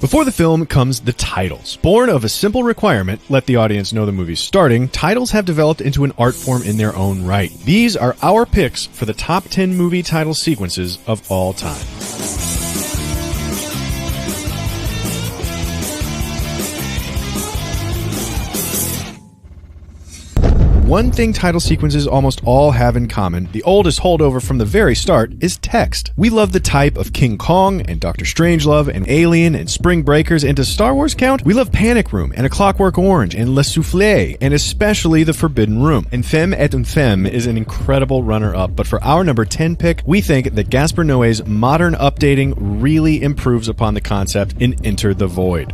Before the film comes the titles. Born of a simple requirement, let the audience know the movie's starting, titles have developed into an art form in their own right. These are our picks for the top 10 movie title sequences of all time. One thing title sequences almost all have in common, the oldest holdover from the very start, is text. We love the type of King Kong and Dr. Strangelove and Alien and Spring Breakers, and does Star Wars count? We love Panic Room and A Clockwork Orange and Le Soufflé, and especially The Forbidden Room. And Femme et une Femme is an incredible runner-up, but for our number 10 pick, we think that Gaspar Noé's modern updating really improves upon the concept in Enter the Void.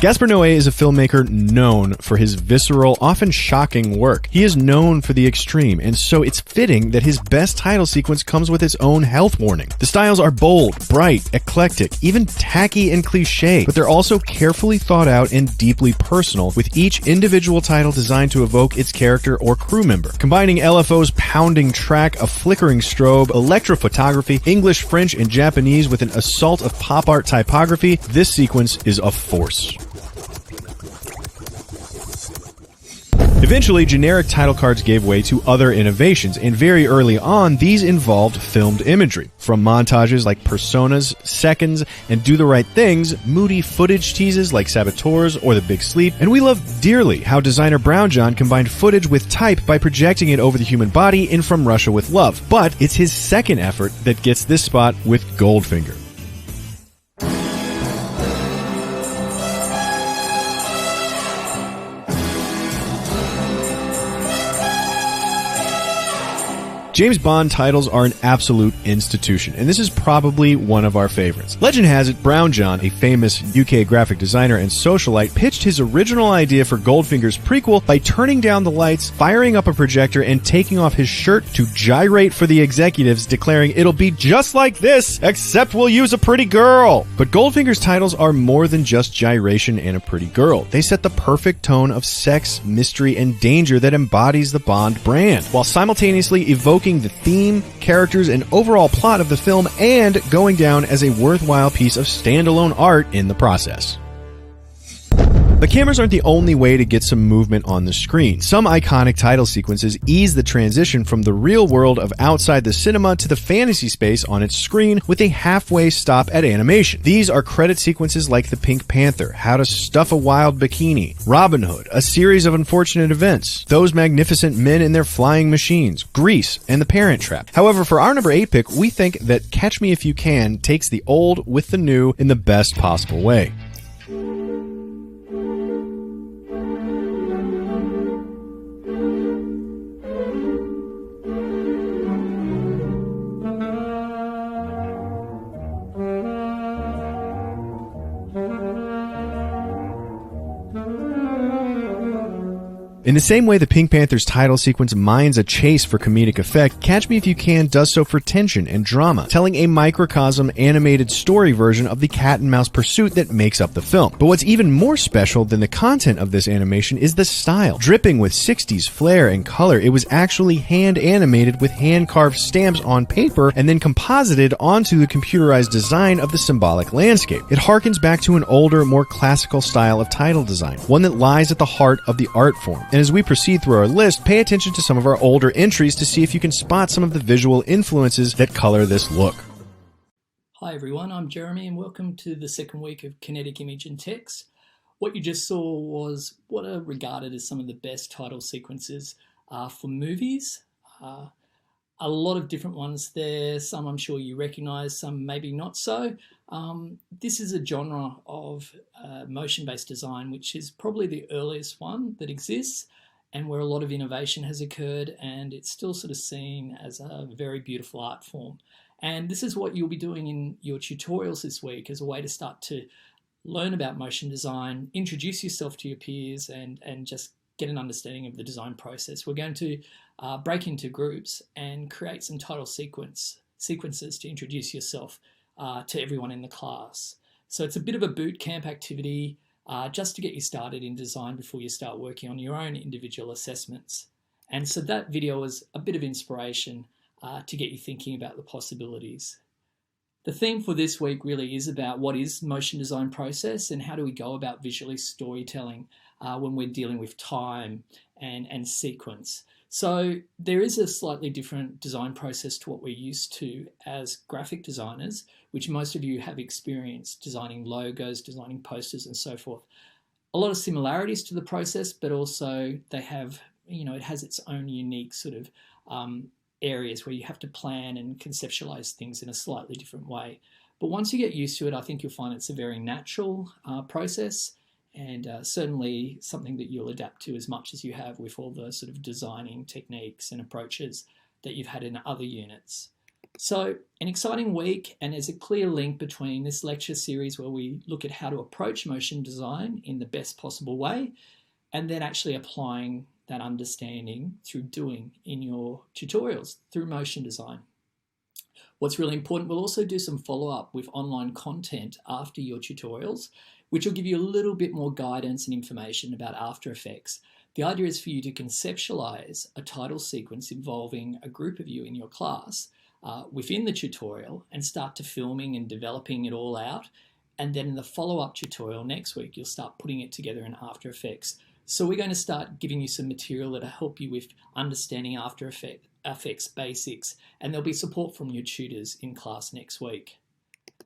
Gaspar Noé is a filmmaker known for his visceral, often shocking work. He is known for the extreme, and so it's fitting that his best title sequence comes with its own health warning. The styles are bold, bright, eclectic, even tacky and cliché, but they're also carefully thought out and deeply personal, with each individual title designed to evoke its character or crew member. Combining LFO's pounding track, a flickering strobe, electrophotography, English, French, and Japanese with an assault of pop art typography, this sequence is a force. Eventually, generic title cards gave way to other innovations, and very early on, these involved filmed imagery. From montages like Personas, Seconds, and Do the Right Things, moody footage teases like Saboteurs or The Big Sleep, and we love dearly how designer Brownjohn combined footage with type by projecting it over the human body in From Russia with Love. But it's his second effort that gets this spot with Goldfinger. James Bond titles are an absolute institution, and this is probably one of our favorites. Legend has it, Brownjohn, a famous UK graphic designer and socialite, pitched his original idea for Goldfinger's prequel by turning down the lights, firing up a projector, and taking off his shirt to gyrate for the executives, declaring it'll be just like this, except we'll use a pretty girl. But Goldfinger's titles are more than just gyration and a pretty girl. They set the perfect tone of sex, mystery, and danger that embodies the Bond brand, while simultaneously evoking the theme, characters, and overall plot of the film, and going down as a worthwhile piece of standalone art in the process. The cameras aren't the only way to get some movement on the screen. Some iconic title sequences ease the transition from the real world of outside the cinema to the fantasy space on its screen with a halfway stop at animation. These are credit sequences like The Pink Panther, How to Stuff a Wild Bikini, Robin Hood, A Series of Unfortunate Events, Those Magnificent Men in Their Flying Machines, Grease, and The Parent Trap. However, for our number 8 pick, we think that Catch Me If You Can takes the old with the new in the best possible way. In the same way the Pink Panther's title sequence mines a chase for comedic effect, Catch Me If You Can does so for tension and drama, telling a microcosm animated story version of the cat and mouse pursuit that makes up the film. But what's even more special than the content of this animation is the style. Dripping with 60s flair and color, it was actually hand animated with hand-carved stamps on paper and then composited onto the computerized design of the symbolic landscape. It harkens back to an older, more classical style of title design, one that lies at the heart of the art form. And as we proceed through our list, pay attention to some of our older entries to see if you can spot some of the visual influences that color this look. Hi everyone, I'm Jeremy and welcome to the second week of Kinetic Image and Text. What you just saw was what are regarded as some of the best title sequences for movies. A lot of different ones there, some I'm sure you recognise, some maybe not so. This is a genre of motion-based design, which is probably the earliest one that exists and where a lot of innovation has occurred, and it's still sort of seen as a very beautiful art form. And this is what you'll be doing in your tutorials this week as a way to start to learn about motion design, introduce yourself to your peers, and just get an understanding of the design process. We're going to break into groups and create some title sequences to introduce yourself to everyone in the class. So it's a bit of a boot camp activity just to get you started in design before you start working on your own individual assessments. And so that video was a bit of inspiration to get you thinking about the possibilities. The theme for this week really is about what is motion design process and how do we go about visually storytelling when we're dealing with time and sequence. So there is a slightly different design process to what we're used to as graphic designers, which most of you have experienced designing logos, designing posters and so forth. A lot of similarities to the process, but also they have, it has its own unique sort of areas where you have to plan and conceptualize things in a slightly different way. But once you get used to it, I think you'll find it's a very natural process, and certainly something that you'll adapt to as much as you have with all the sort of designing techniques and approaches that you've had in other units. So an exciting week, and there's a clear link between this lecture series where we look at how to approach motion design in the best possible way, and then actually applying that understanding through doing in your tutorials through motion design. What's really important, we'll also do some follow-up with online content after your tutorials, which will give you a little bit more guidance and information about After Effects. The idea is for you to conceptualize a title sequence involving a group of you in your class within the tutorial and start to filming and developing it all out. And then in the follow-up tutorial next week, you'll start putting it together in After Effects. So we're going to start giving you some material that'll help you with understanding After Effects basics, and there'll be support from your tutors in class next week.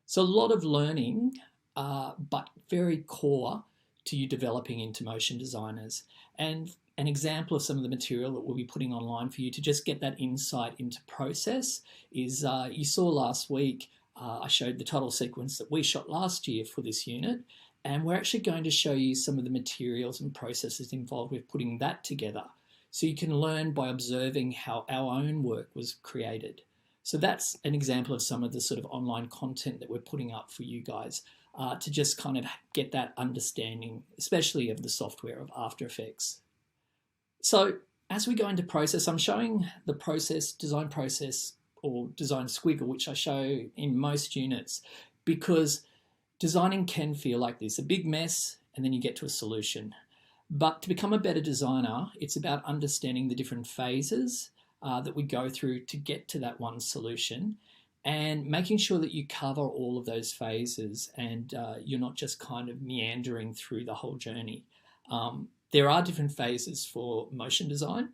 So a lot of learning, but very core to you developing into motion designers. And an example of some of the material that we'll be putting online for you to just get that insight into process is you saw last week, I showed the title sequence that we shot last year for this unit, and we're actually going to show you some of the materials and processes involved with putting that together. So you can learn by observing how our own work was created. So that's an example of some of the sort of online content that we're putting up for you guys to just kind of get that understanding, especially of the software of After Effects. So as we go into process, I'm showing the design process or design squiggle, which I show in most units, because designing can feel like this, a big mess, and then you get to a solution. But to become a better designer, it's about understanding the different phases that we go through to get to that one solution, and making sure that you cover all of those phases and you're not just kind of meandering through the whole journey. There are different phases for motion design,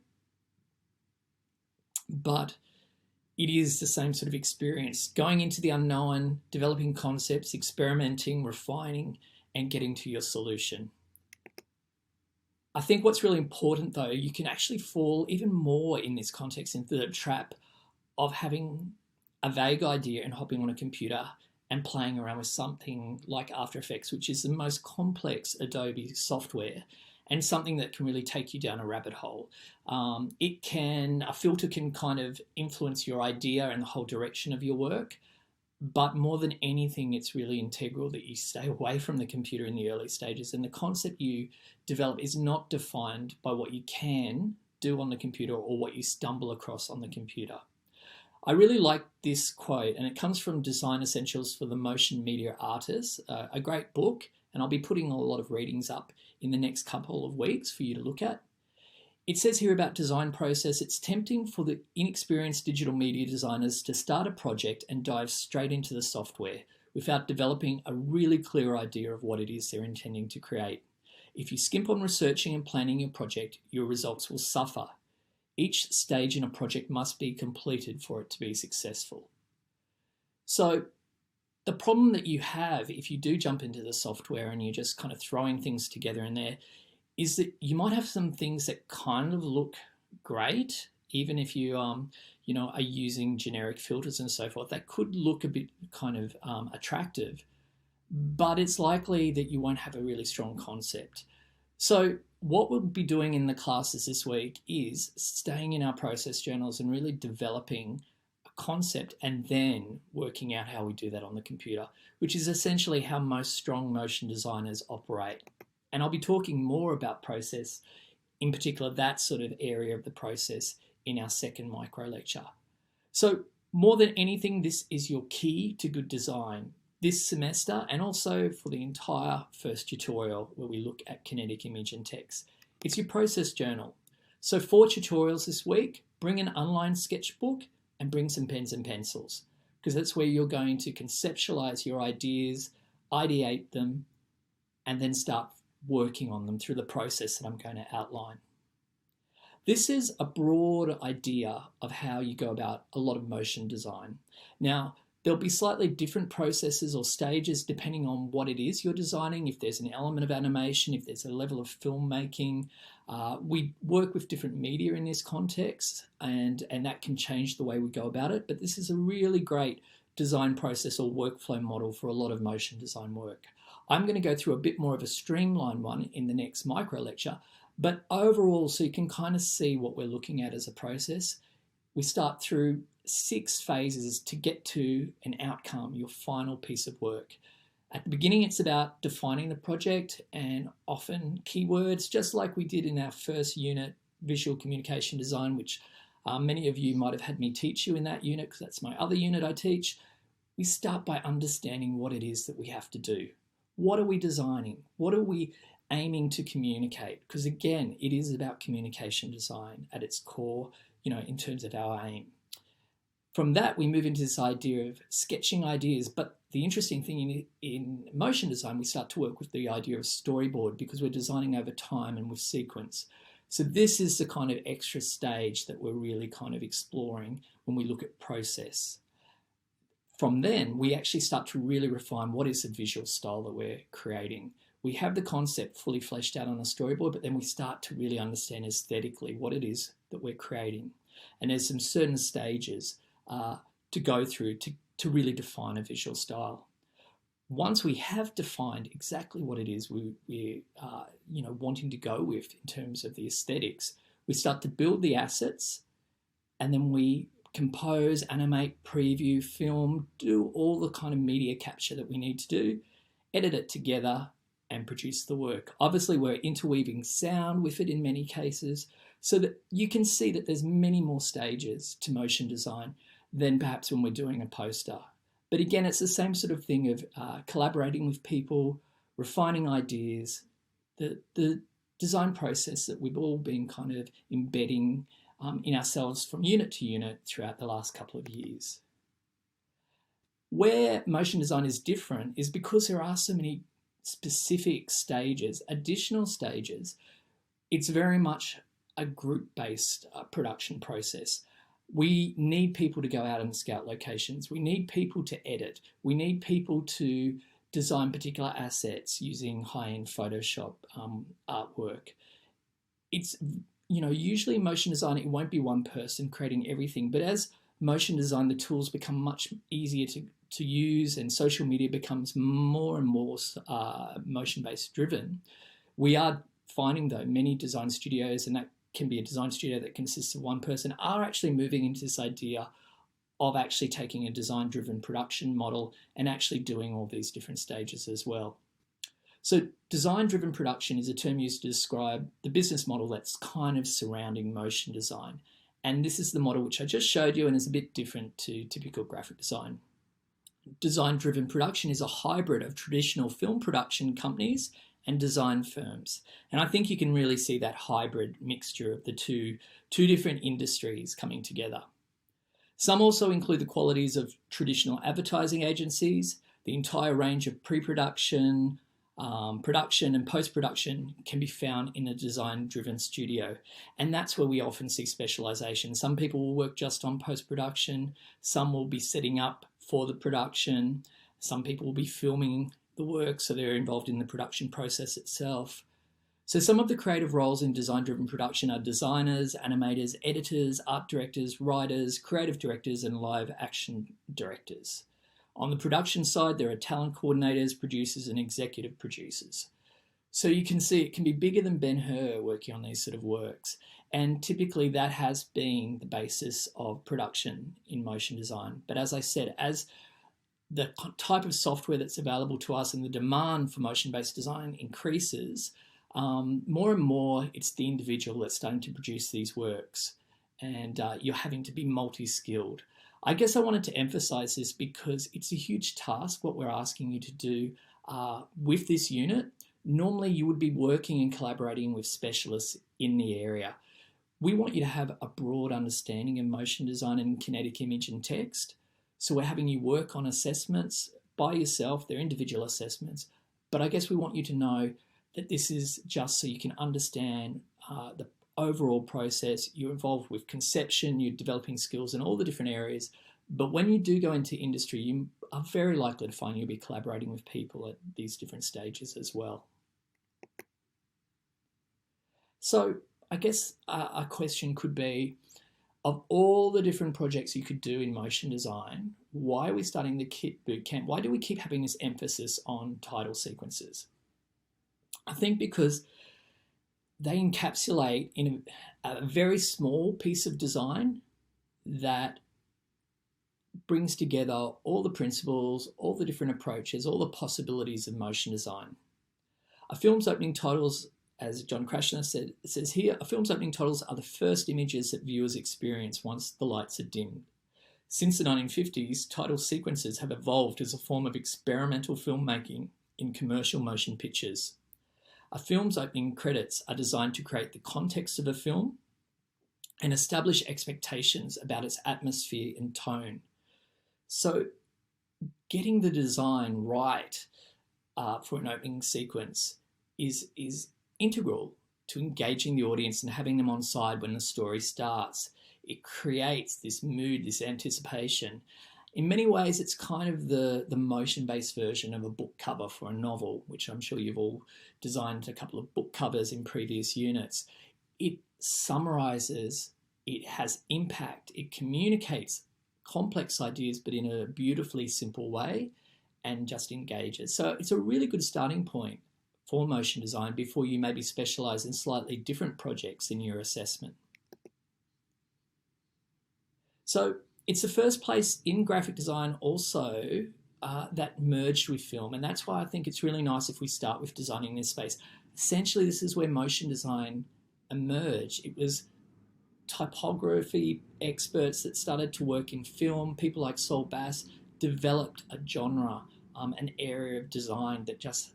but it is the same sort of experience, going into the unknown, developing concepts, experimenting, refining, and getting to your solution. I think what's really important though, you can actually fall even more in this context into the trap of having a vague idea and hopping on a computer and playing around with something like After Effects, which is the most complex Adobe software and something that can really take you down a rabbit hole. A filter can kind of influence your idea and the whole direction of your work, but more than anything, it's really integral that you stay away from the computer in the early stages, and the concept you develop is not defined by what you can do on the computer or what you stumble across on the computer. I really like this quote, and it comes from Design Essentials for the Motion Media Artist, a great book, and I'll be putting a lot of readings up in the next couple of weeks for you to look at. It says here about design process, it's tempting for the inexperienced digital media designers to start a project and dive straight into the software without developing a really clear idea of what it is they're intending to create. If you skimp on researching and planning your project, your results will suffer. Each stage in a project must be completed for it to be successful. So the problem that you have if you do jump into the software and you're just kind of throwing things together in there is that you might have some things that kind of look great, even if you are using generic filters and so forth, that could look a bit kind of attractive, but it's likely that you won't have a really strong concept. So what we'll be doing in the classes this week is staying in our process journals and really developing a concept and then working out how we do that on the computer, which is essentially how most strong motion designers operate. And I'll be talking more about process, in particular that sort of area of the process, in our second micro lecture. So more than anything, this is your key to good design this semester, and also for the entire first tutorial where we look at kinetic image and text. It's your process journal. So 4 tutorials this week. Bring an online sketchbook and bring some pens and pencils. because that's where you're going to conceptualize your ideas, ideate them, and then start working on them through the process that I'm going to outline. This is a broad idea of how you go about a lot of motion design. Now, there'll be slightly different processes or stages depending on what it is you're designing, if there's an element of animation, if there's a level of filmmaking. We work with different media in this context, and that can change the way we go about it. But this is a really great design process or workflow model for a lot of motion design work. I'm going to go through a bit more of a streamlined one in the next micro lecture, but overall, so you can kind of see what we're looking at as a process, we start through 6 phases to get to an outcome, your final piece of work. At the beginning, it's about defining the project and often keywords, just like we did in our first unit, visual communication design, which many of you might have had me teach you in that unit because that's my other unit I teach. We start by understanding what it is that we have to do. What are we designing? What are we aiming to communicate? Because again, it is about communication design at its core, in terms of our aim. From that, we move into this idea of sketching ideas. But the interesting thing in motion design, we start to work with the idea of storyboard because we're designing over time and with sequence. So this is the kind of extra stage that we're really kind of exploring when we look at process. From then, we actually start to really refine what is the visual style that we're creating. We have the concept fully fleshed out on a storyboard, but then we start to really understand aesthetically what it is that we're creating. And there's some certain stages to go through to really define a visual style. Once we have defined exactly what it is we're wanting to go with in terms of the aesthetics, we start to build the assets, and then we compose, animate, preview, film, do all the kind of media capture that we need to do, edit it together, and produce the work. Obviously, we're interweaving sound with it in many cases, so that you can see that there's many more stages to motion design than perhaps when we're doing a poster. But again, it's the same sort of thing of collaborating with people, refining ideas, the design process that we've all been kind of embedding in ourselves from unit to unit throughout the last couple of years. Where motion design is different is because there are so many specific stages, additional stages. It's very much a group-based production process. We need people to go out and scout locations. We need people to edit. We need people to design particular assets using high-end Photoshop artwork. It's, usually motion design, it won't be one person creating everything, but as motion design, the tools become much easier to use and social media becomes more and more motion-based driven. We are finding, though, many design studios, and that can be a design studio that consists of one person, are actually moving into this idea of actually taking a design-driven production model and actually doing all these different stages as well. So design-driven production is a term used to describe the business model that's kind of surrounding motion design. And this is the model which I just showed you and is a bit different to typical graphic design. Design-driven production is a hybrid of traditional film production companies and design firms. And I think you can really see that hybrid mixture of the two different industries coming together. Some also include the qualities of traditional advertising agencies. The entire range of pre-production, production and post-production can be found in a design-driven studio. And that's where we often see specialization. Some people will work just on post-production. Some will be setting up for the production. Some people will be filming the work, so they're involved in the production process itself. So some of the creative roles in design-driven production are designers, animators, editors, art directors, writers, creative directors, and live action directors. On the production side, there are talent coordinators, producers, and executive producers. So you can see it can be bigger than Ben-Hur working on these sort of works. And typically that has been the basis of production in motion design. But as I said, as the type of software that's available to us and the demand for motion-based design increases, more and more it's the individual that's starting to produce these works, and you're having to be multi-skilled. I guess I wanted to emphasize this because it's a huge task what we're asking you to do with this unit. Normally you would be working and collaborating with specialists in the area. We want you to have a broad understanding of motion design and kinetic image and text. So we're having you work on assessments by yourself, they're individual assessments, but I guess we want you to know that this is just so you can understand the overall process. You're involved with conception, you're developing skills in all the different areas, but when you do go into industry, you are very likely to find you'll be collaborating with people at these different stages as well. So I guess a question could be, of all the different projects you could do in motion design, why are we starting the KIT bootcamp? Why do we keep having this emphasis on title sequences? I think because they encapsulate in a very small piece of design that brings together all the principles, all the different approaches, all the possibilities of motion design. A film's opening titles, as John Krashner said, it says here, a film's opening titles are the first images that viewers experience once the lights are dimmed. Since the 1950s, title sequences have evolved as a form of experimental filmmaking in commercial motion pictures. A film's opening credits are designed to create the context of a film and establish expectations about its atmosphere and tone. So getting the design right for an opening sequence is integral to engaging the audience and having them on side when the story starts. It creates this mood, this anticipation. In many ways, it's kind of the motion-based version of a book cover for a novel, which I'm sure you've all designed a couple of book covers in previous units. It summarizes, it has impact, it communicates complex ideas, but in a beautifully simple way, and just engages. So it's a really good starting point for motion design before you maybe specialize in slightly different projects in your assessment. So it's the first place in graphic design also that merged with film, and that's why I think it's really nice if we start with designing this space. Essentially, this is where motion design emerged. It was typography experts that started to work in film. People like Saul Bass developed a genre, an area of design that just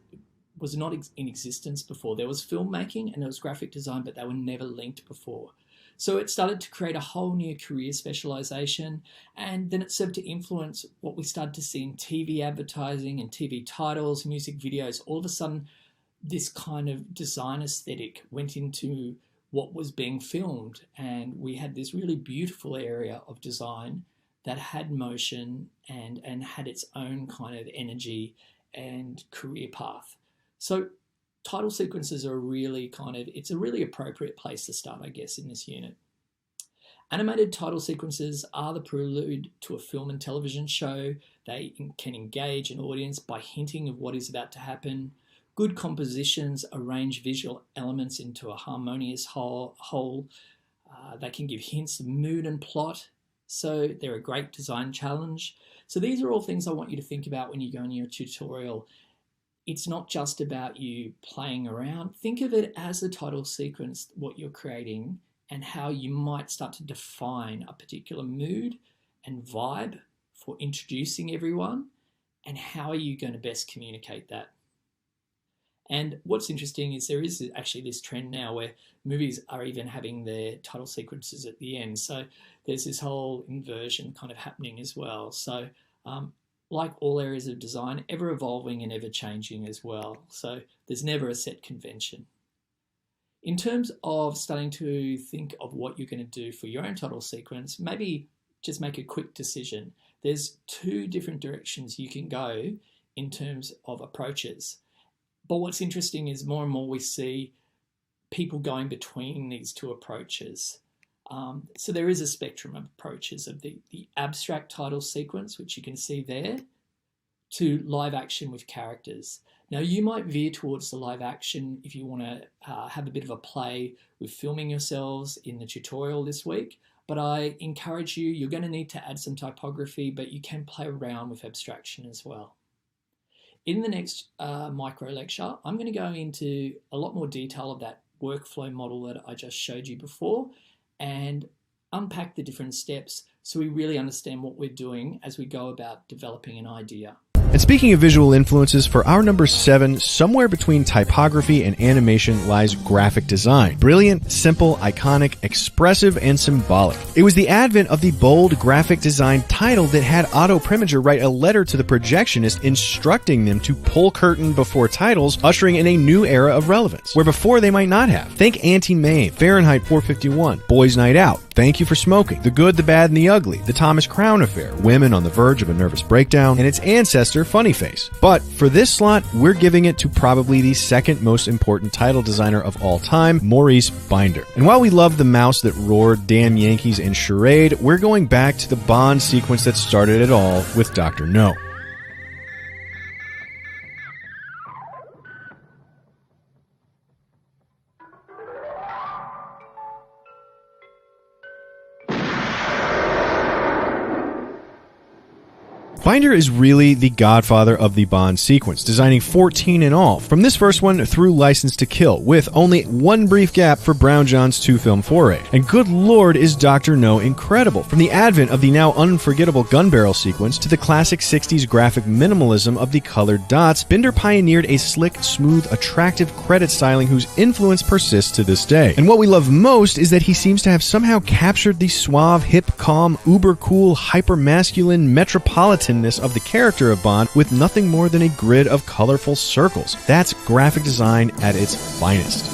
was not in existence before. There was filmmaking and there was graphic design, but they were never linked before. So it started to create a whole new career specialization, and then it served to influence what we started to see in TV advertising and TV titles, music videos. All of a sudden, this kind of design aesthetic went into what was being filmed, and we had this really beautiful area of design that had motion and had its own kind of energy and career path. So title sequences are it's a really appropriate place to start, I guess, in this unit. Animated title sequences are the prelude to a film and television show. They can engage an audience by hinting of what is about to happen. Good compositions arrange visual elements into a harmonious whole. They can give hints of mood and plot, so they're a great design challenge. So these are all things I want you to think about when you go in your tutorial. It's not just about you playing around. Think of it as a title sequence, what you're creating, and how you might start to define a particular mood and vibe for introducing everyone, and how are you going to best communicate that. And what's interesting is there is actually this trend now where movies are even having their title sequences at the end. So there's this whole inversion kind of happening as well. So like all areas of design, ever evolving and ever changing as well. So there's never a set convention. In terms of starting to think of what you're going to do for your own title sequence, maybe just make a quick decision. There's two different directions you can go in terms of approaches. But what's interesting is more and more we see people going between these two approaches. So there is a spectrum of approaches of the abstract title sequence, which you can see there, to live action with characters. Now you might veer towards the live action if you want to have a bit of a play with filming yourselves in the tutorial this week, but I encourage you, you're going to need to add some typography, but you can play around with abstraction as well. In the next micro lecture, I'm going to go into a lot more detail of that workflow model that I just showed you before and unpack the different steps so we really understand what we're doing as we go about developing an idea. And speaking of visual influences, for our number 7, somewhere between typography and animation lies graphic design. Brilliant, simple, iconic, expressive, and symbolic. It was the advent of the bold graphic design title that had Otto Preminger write a letter to the projectionist instructing them to pull curtain before titles, ushering in a new era of relevance, where before they might not have. Think Auntie Mame, Fahrenheit 451, Boys Night Out, Thank You for Smoking, The Good, the Bad, and the Ugly, The Thomas Crown Affair, Women on the Verge of a Nervous Breakdown, and its ancestor, Funny Face. But for this slot, we're giving it to probably the second most important title designer of all time, Maurice Binder. And while we love The Mouse That Roared, Damn Yankees, and Charade, we're going back to the Bond sequence that started it all with Dr. No. Binder is really the godfather of the Bond sequence, designing 14 in all, from this first one through License to Kill, with only one brief gap for Brown John's 2-film foray. And good lord is Dr. No incredible. From the advent of the now unforgettable gun barrel sequence to the classic 60s graphic minimalism of the colored dots, Binder pioneered a slick, smooth, attractive credit styling whose influence persists to this day. And what we love most is that he seems to have somehow captured the suave, hip, calm, uber cool, hyper-masculine metropolitan of the character of Bond with nothing more than a grid of colorful circles. That's graphic design at its finest.